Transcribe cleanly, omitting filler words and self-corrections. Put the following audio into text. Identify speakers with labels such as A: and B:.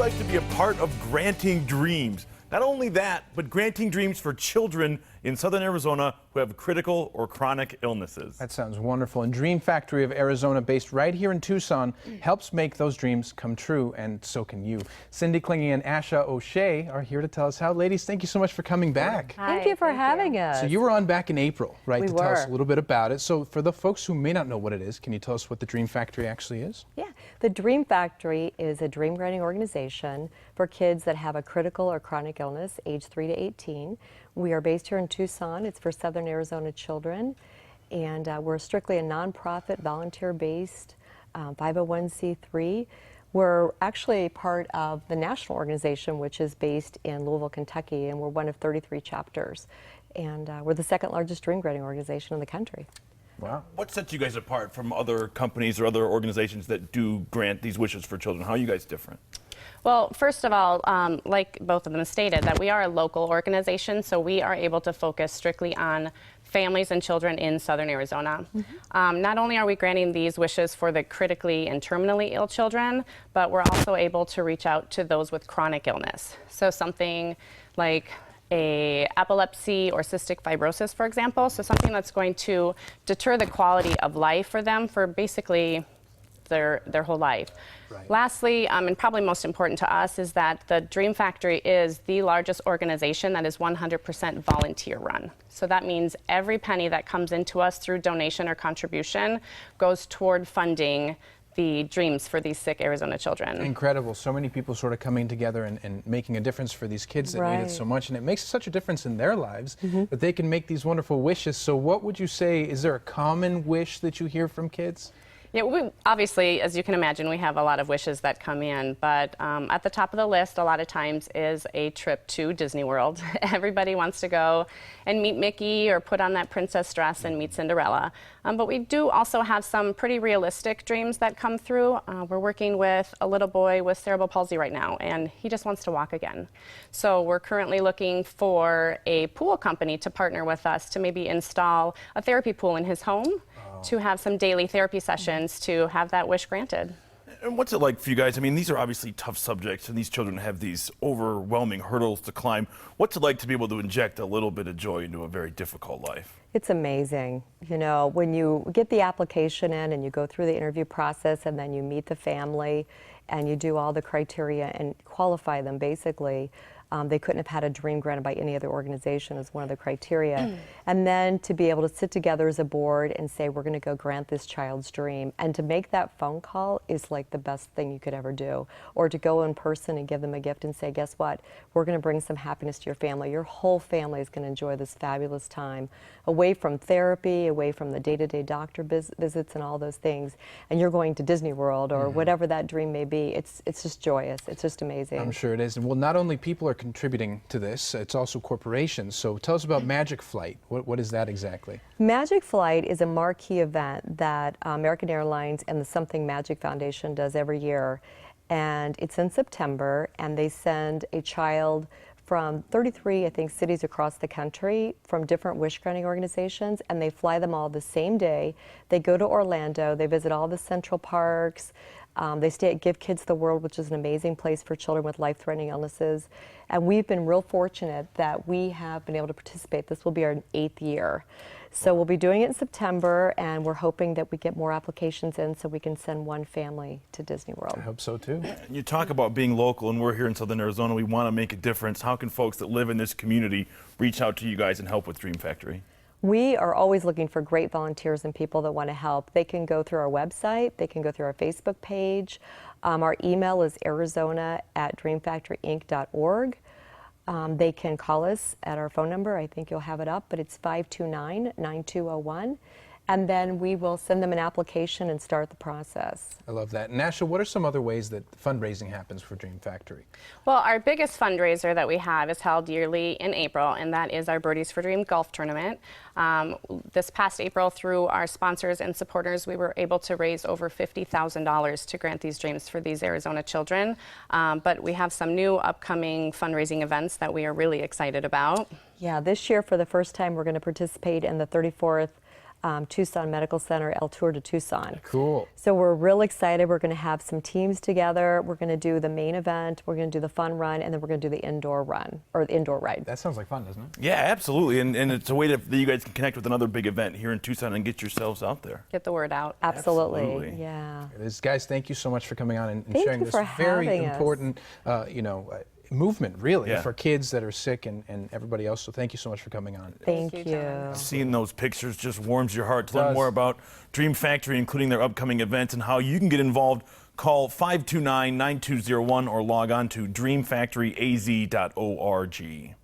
A: like to be a part of Granting Dreams? Not only that, but granting dreams for children in southern Arizona who have critical or chronic illnesses.
B: That sounds wonderful. And Dream Factory of Arizona, based right here in Tucson, helps make those dreams come true, and so can you. Cindy Klinge and Asha O'Shea are here to tell us how. Ladies, thank you so much for coming back.
C: Thank you for having us.
B: So you were on back in April, right,
C: We
B: to tell us a
C: were.
B: little bit about it. So for the folks who may not know what it is, can you tell us what the Dream Factory actually is?
C: Yeah, the Dream Factory is a dream granting organization for kids that have a critical or chronic illness, age 3 to 18. We are based here in Tucson. It's for Southern Arizona children, and we're strictly a nonprofit, volunteer-based 501c3. We're actually part of the national organization, which is based in Louisville, Kentucky, and we're one of 33 chapters. And we're the second largest dream granting organization in the country.
B: Wow.
A: What sets you guys apart from other companies or other organizations that do grant these wishes for children? How are you guys different?
D: Well, first of all, like both of them stated, that we are a local organization, so we are able to focus strictly on families and children in southern Arizona. Not only are we granting these wishes for the critically and terminally ill children, but we're also able to reach out to those with chronic illness. So something like epilepsy or cystic fibrosis, for example, so something that's going to deter the quality of life for them for basically their whole life.
B: Right.
D: Lastly, and probably most important to us, is that the Dream Factory is the largest organization that is 100% volunteer run. So that means every penny that comes into us through donation or contribution goes toward funding the dreams for these sick Arizona children.
B: Incredible. So many people sort of coming together and making a difference for these kids that need it so much. And it makes such a difference in their lives that they can make these wonderful wishes. So what would you say, is there a common wish that you hear from kids?
D: Yeah, we, obviously, as you can imagine, we have a lot of wishes that come in, but at the top of the list a lot of times is a trip to Disney World. Everybody wants to go and meet Mickey or put on that princess dress and meet Cinderella. But we do also have some pretty realistic dreams that come through. We're working with a little boy with cerebral palsy right now, and he just wants to walk again. So we're currently looking for a pool company to partner with us to maybe install a therapy pool in his home, to have some daily therapy sessions to have that wish granted.
A: And what's it like for you guys? I mean, these are obviously tough subjects, and these children have these overwhelming hurdles to climb. What's it like to be able to inject a little bit of joy into a very difficult life?
C: It's amazing. You know, when you get the application in and you go through the interview process and then you meet the family and you do all the criteria and qualify them basically, they couldn't have had a dream granted by any other organization as one of the criteria. And then to be able to sit together as a board and say, we're going to go grant this child's dream. And to make that phone call is like the best thing you could ever do. Or to go in person and give them a gift and say, guess what? We're going to bring some happiness to your family. Your whole family is going to enjoy this fabulous time away from therapy, away from the day-to-day doctor visits and all those things. And you're going to Disney World or whatever that dream may be. It's just joyous. It's just amazing.
B: I'm sure it is. And well, not only people are contributing to this, it's also corporations. So tell us about Magic Flight. What is that exactly?
C: Magic Flight is a marquee event that American Airlines and the Something Magic Foundation does every year. And it's in September, and they send a child from 33, I think, cities across the country from different wish granting organizations, and they fly them all the same day. They go to Orlando, they visit all the central parks, they stay at Give Kids the World, which is an amazing place for children with life-threatening illnesses. And we've been real fortunate that we have been able to participate. This will be our 8th year. So we'll be doing it in September, and we're hoping that we get more applications in so we can send one family to Disney World.
B: I hope so too.
A: You talk about being local, and we're here in southern Arizona. We want to make a difference. How can folks that live in this community reach out to you guys and help with Dream Factory?
C: We are always looking for great volunteers and people that want to help. They can go through our website, they can go through our Facebook page. Our email is arizona@dreamfactoryinc.org. They can call us at our phone number. I think you'll have it up, but it's 529-9201. And then we will send them an application and start the process.
B: I love that. And Asha, what are some other ways that fundraising happens for Dream Factory?
D: Well, our biggest fundraiser that we have is held yearly in April, and that is our Birdies for Dream Golf Tournament. This past April, through our sponsors and supporters, we were able to raise over $50,000 to grant these dreams for these Arizona children. But we have some new upcoming fundraising events that we are really excited about.
C: Yeah, this year for the first time we're going to participate in the 34th Tucson Medical Center, El Tour de Tucson.
B: Cool.
C: So we're real excited. We're going to have some teams together. We're going to do the main event. We're going to do the fun run, and then we're going to do the indoor run, or the indoor ride.
B: That sounds like fun, doesn't it?
A: Yeah, absolutely. And it's a way that you guys can connect with another big event here in Tucson and get yourselves out there.
D: Get the word out.
C: Absolutely.
A: Absolutely.
C: Yeah.
B: Guys, thank you so much for coming on and
C: Thank
B: sharing
C: you
B: this
C: for
B: very
C: having us.
B: important, movement, really,
A: Yeah.
B: for kids that are sick and everybody else. So thank you so much for coming on.
C: Thank
D: you,
C: you.
D: John.
A: Seeing those pictures just warms your heart. To learn
B: Does.
A: more about Dream Factory, including their upcoming events and how you can get involved, call 529-9201 or log on to dreamfactoryaz.org.